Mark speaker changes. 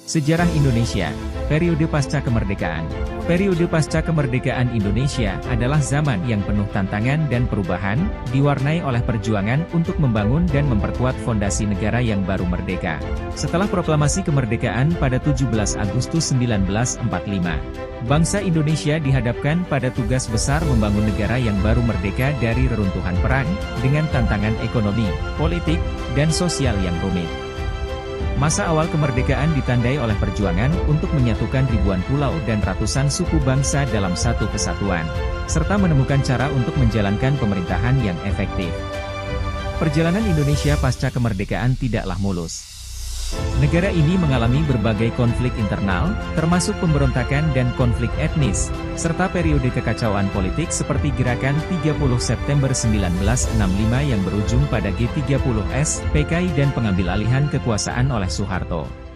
Speaker 1: Sejarah Indonesia, periode pasca kemerdekaan. Periode pasca kemerdekaan Indonesia adalah zaman yang penuh tantangan dan perubahan, diwarnai oleh perjuangan untuk membangun dan memperkuat fondasi negara yang baru merdeka. Setelah proklamasi kemerdekaan pada 17 Agustus 1945, bangsa Indonesia dihadapkan pada tugas besar membangun negara yang baru merdeka dari reruntuhan perang, dengan tantangan ekonomi, politik, dan sosial yang rumit. Masa awal kemerdekaan ditandai oleh perjuangan untuk menyatukan ribuan pulau dan ratusan suku bangsa dalam satu kesatuan, serta menemukan cara untuk menjalankan pemerintahan yang efektif. Perjalanan Indonesia pasca kemerdekaan tidaklah mulus. Negara ini mengalami berbagai konflik internal, termasuk pemberontakan dan konflik etnis, serta periode kekacauan politik seperti gerakan 30 September 1965 yang berujung pada G30S, PKI dan pengambil alihan kekuasaan oleh Soeharto.